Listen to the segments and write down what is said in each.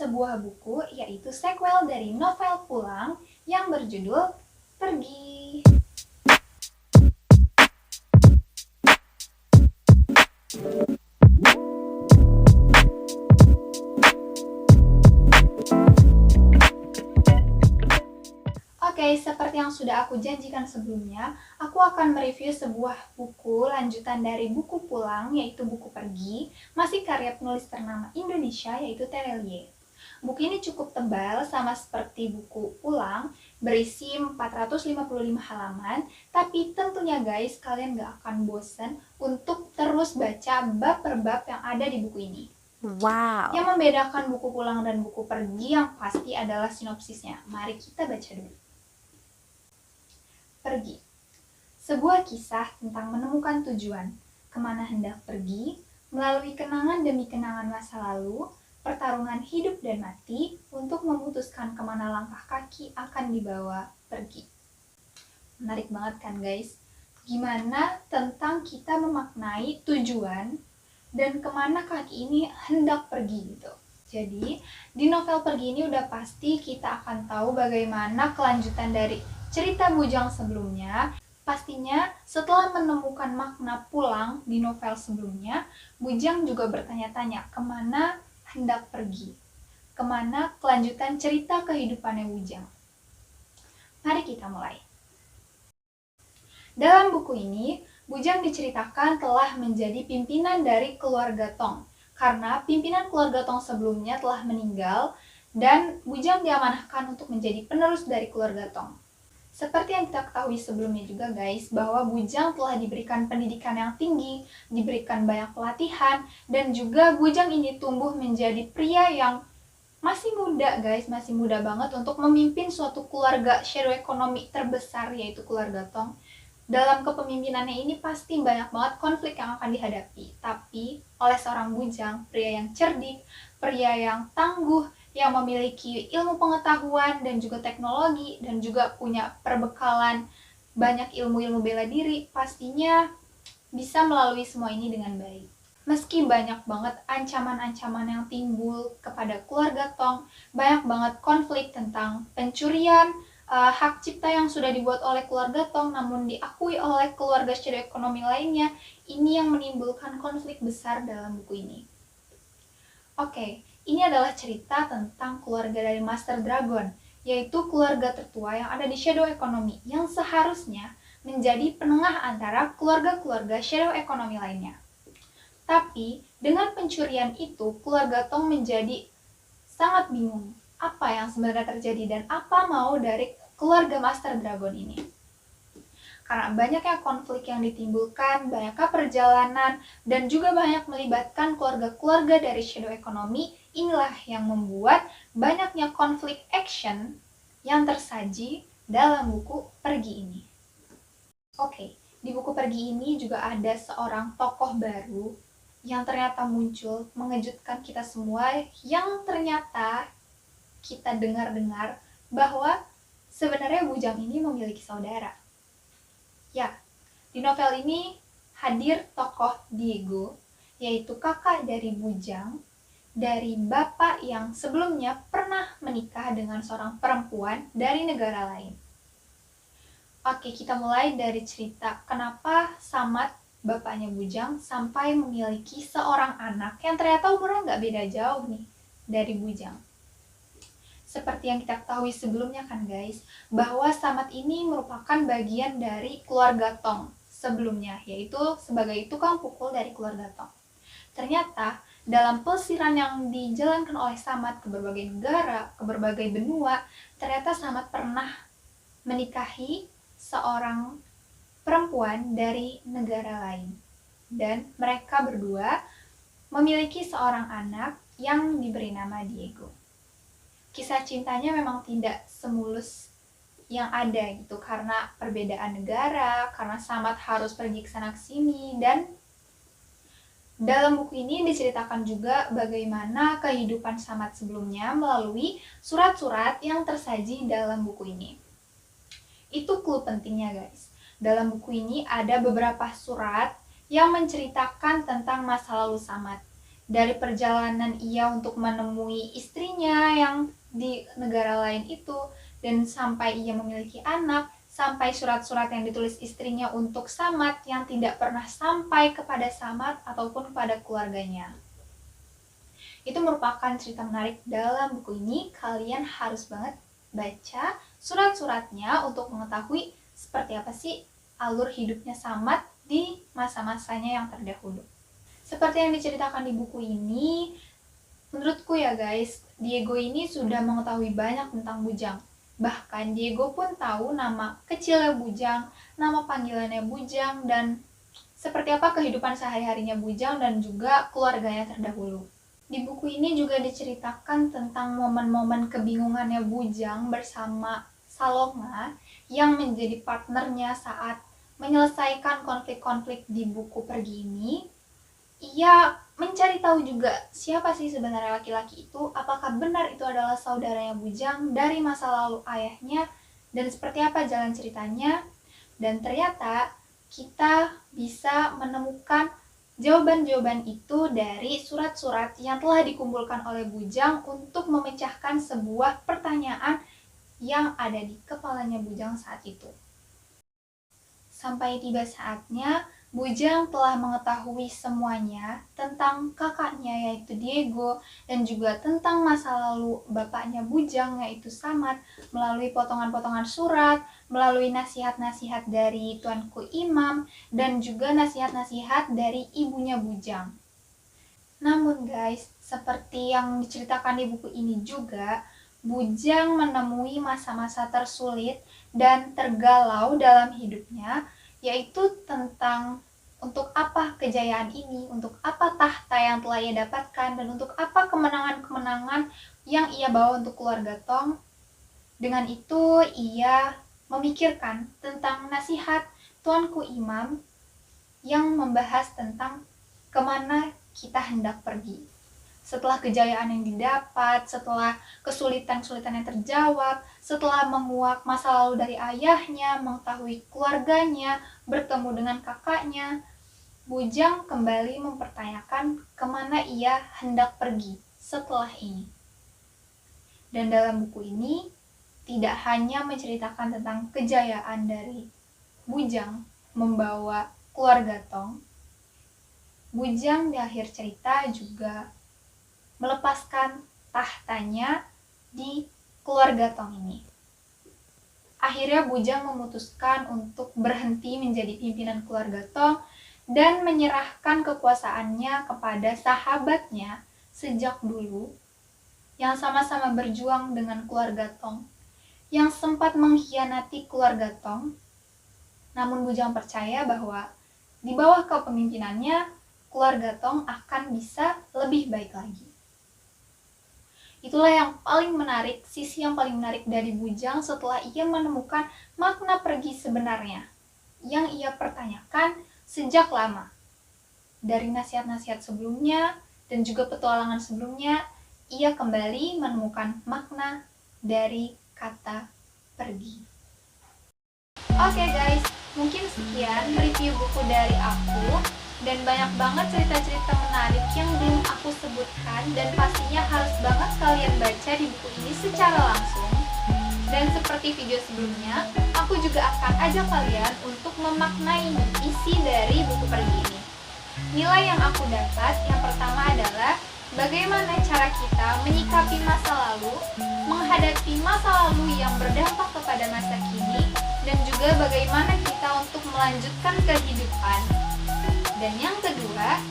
sebuah buku, yaitu sequel dari novel Pulang yang berjudul Pergi. Oke, seperti yang sudah aku janjikan sebelumnya, aku akan mereview sebuah buku lanjutan dari buku Pulang, yaitu buku Pergi, masih karya penulis ternama Indonesia, yaitu Terelie. Buku ini cukup tebal, sama seperti buku Pulang, berisi 455 halaman, tapi tentunya guys, kalian gak akan bosan untuk terus baca bab per bab yang ada di buku ini. Wow. Yang membedakan buku Pulang dan buku Pergi yang pasti adalah sinopsisnya. Mari kita baca dulu. Pergi. Sebuah kisah tentang menemukan tujuan, kemana hendak pergi, melalui kenangan demi kenangan masa lalu, pertarungan hidup dan mati untuk memutuskan kemana langkah kaki akan dibawa pergi. Menarik banget kan guys? Gimana tentang kita memaknai tujuan dan kemana kaki ini hendak pergi gitu. Jadi, di novel Pergi ini udah pasti kita akan tahu bagaimana kelanjutan dari cerita Bujang sebelumnya. Pastinya setelah menemukan makna pulang di novel sebelumnya, Bujang juga bertanya-tanya kemana hendak pergi. Kemana kelanjutan cerita kehidupannya Bujang. Mari kita mulai. Dalam buku ini, Bujang diceritakan telah menjadi pimpinan dari keluarga Tong, karena pimpinan keluarga Tong sebelumnya telah meninggal dan Bujang diamanahkan untuk menjadi penerus dari keluarga Tong. Seperti yang kita ketahui sebelumnya juga guys, bahwa Bujang telah diberikan pendidikan yang tinggi, diberikan banyak pelatihan, dan juga Bujang ini tumbuh menjadi pria yang masih muda guys, masih muda banget untuk memimpin suatu keluarga shadow ekonomi terbesar, yaitu keluarga Tong. Dalam kepemimpinannya ini pasti banyak banget konflik yang akan dihadapi, tapi oleh seorang Bujang, pria yang cerdik, pria yang tangguh, yang memiliki ilmu pengetahuan dan juga teknologi, dan juga punya perbekalan banyak ilmu-ilmu bela diri, pastinya bisa melalui semua ini dengan baik. Meski banyak banget ancaman-ancaman yang timbul kepada keluarga Tong, banyak banget konflik tentang pencurian, hak cipta yang sudah dibuat oleh keluarga Tong namun diakui oleh keluarga shadow ekonomi lainnya, ini yang menimbulkan konflik besar dalam buku ini. Oke, ini adalah cerita tentang keluarga dari Master Dragon, yaitu keluarga tertua yang ada di shadow ekonomi yang seharusnya menjadi penengah antara keluarga-keluarga shadow ekonomi lainnya. Tapi dengan pencurian itu, keluarga Tong menjadi sangat bingung apa yang sebenarnya terjadi dan apa mau dari keluarga Master Dragon ini. Karena banyaknya konflik yang ditimbulkan, banyaknya perjalanan, dan juga banyak melibatkan keluarga-keluarga dari shadow ekonomi, inilah yang membuat banyaknya konflik action yang tersaji dalam buku Pergi ini. Oke, di buku Pergi ini juga ada seorang tokoh baru yang ternyata muncul mengejutkan kita semua, yang ternyata kita dengar-dengar bahwa sebenarnya Bujang ini memiliki saudara. Ya, di novel ini hadir tokoh Diego, yaitu kakak dari Bujang, dari bapak yang sebelumnya pernah menikah dengan seorang perempuan dari negara lain. Oke, kita mulai dari cerita kenapa Samad, bapaknya Bujang, sampai memiliki seorang anak yang ternyata umurnya nggak beda jauh nih dari Bujang. Seperti yang kita ketahui sebelumnya kan guys, bahwa Samad ini merupakan bagian dari keluarga Tong sebelumnya, yaitu sebagai tukang pukul dari keluarga Tong. Ternyata dalam pelesiran yang dijalankan oleh Samad ke berbagai negara, ke berbagai benua, ternyata Samad pernah menikahi seorang perempuan dari negara lain. Dan mereka berdua memiliki seorang anak yang diberi nama Diego. Kisah cintanya memang tidak semulus yang ada gitu, karena perbedaan negara, karena Samad harus pergi ke sana ke sini, dan dalam buku ini diceritakan juga bagaimana kehidupan Samad sebelumnya melalui surat-surat yang tersaji dalam buku ini. Itu clue pentingnya guys. Dalam buku ini ada beberapa surat yang menceritakan tentang masa lalu Samad, dari perjalanan ia untuk menemui istrinya yang di negara lain itu, dan sampai ia memiliki anak, sampai surat-surat yang ditulis istrinya untuk Samad yang tidak pernah sampai kepada Samad ataupun kepada keluarganya. Itu merupakan cerita menarik dalam buku ini. Kalian harus banget baca surat-suratnya untuk mengetahui seperti apa sih alur hidupnya Samad di masa-masanya yang terdahulu. Seperti yang diceritakan di buku ini, menurutku ya guys, Diego ini sudah mengetahui banyak tentang Bujang. Bahkan Diego pun tahu nama kecilnya Bujang, nama panggilannya Bujang, dan seperti apa kehidupan sehari-harinya Bujang dan juga keluarganya terdahulu. Di buku ini juga diceritakan tentang momen-momen kebingungannya Bujang bersama Salonga yang menjadi partnernya saat menyelesaikan konflik-konflik di buku pergi ini. Ia mencari tahu juga siapa sih sebenarnya laki-laki itu, apakah benar itu adalah saudaranya Bujang dari masa lalu ayahnya, dan seperti apa jalan ceritanya. Dan ternyata kita bisa menemukan jawaban-jawaban itu dari surat-surat yang telah dikumpulkan oleh Bujang untuk memecahkan sebuah pertanyaan yang ada di kepalanya Bujang saat itu. Sampai tiba saatnya Bujang telah mengetahui semuanya tentang kakaknya yaitu Diego, dan juga tentang masa lalu bapaknya Bujang yaitu Samad melalui potongan-potongan surat, melalui nasihat-nasihat dari Tuanku Imam, dan juga nasihat-nasihat dari ibunya Bujang. Namun guys, seperti yang diceritakan di buku ini juga, Bujang menemui masa-masa tersulit dan tergalau dalam hidupnya, yaitu tentang untuk apa kejayaan ini, untuk apa tahta yang telah ia dapatkan, dan untuk apa kemenangan-kemenangan yang ia bawa untuk keluarga Tong. Dengan itu ia memikirkan tentang nasihat Tuanku Imam yang membahas tentang kemana kita hendak pergi. Setelah kejayaan yang didapat, setelah kesulitan-kesulitan yang terjawab, setelah menguak masa lalu dari ayahnya, mengetahui keluarganya, bertemu dengan kakaknya, Bujang kembali mempertanyakan kemana ia hendak pergi setelah ini. Dan dalam buku ini, tidak hanya menceritakan tentang kejayaan dari Bujang membawa keluarga Tong, Bujang di akhir cerita juga melepaskan tahtanya di keluarga Tong ini. Akhirnya Bujang memutuskan untuk berhenti menjadi pimpinan keluarga Tong dan menyerahkan kekuasaannya kepada sahabatnya sejak dulu yang sama-sama berjuang dengan keluarga Tong, yang sempat mengkhianati keluarga Tong. Namun Bujang percaya bahwa di bawah kepemimpinannya, keluarga Tong akan bisa lebih baik lagi. Itulah yang paling menarik, sisi yang paling menarik dari Bujang setelah ia menemukan makna pergi sebenarnya yang ia pertanyakan sejak lama. Dari nasihat-nasihat sebelumnya dan juga petualangan sebelumnya, ia kembali menemukan makna dari kata pergi. Oke guys, mungkin sekian review buku dari aku. Dan banyak banget cerita-cerita menarik yang belum aku sebutkan, dan pastinya harus banget kalian baca di buku ini secara langsung. Dan seperti video sebelumnya, aku juga akan ajak kalian untuk memaknai isi dari buku pergi ini. Nilai yang aku dapat, yang pertama adalah bagaimana cara kita menyikapi masa lalu, menghadapi masa lalu yang berdampak kepada masa kini, dan juga bagaimana kita untuk melanjutkan kehidupan. Dan yang kedua,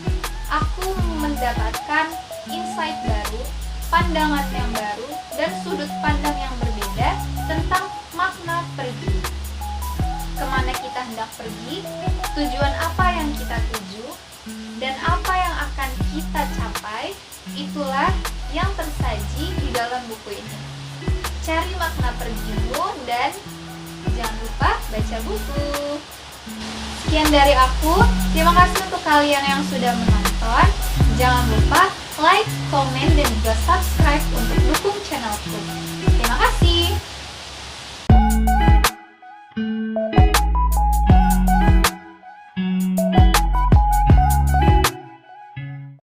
aku mendapatkan insight baru, pandangan yang baru, dan sudut pandang yang berbeda tentang makna pergi. Kemana kita hendak pergi, tujuan apa yang kita tuju, dan apa yang akan kita capai, itulah yang tersaji di dalam buku ini. Cari makna pergimu dan jangan lupa baca buku. Sekian dari aku, terima kasih untuk kalian yang sudah menonton. Jangan lupa like, komen, dan juga subscribe untuk dukung channelku.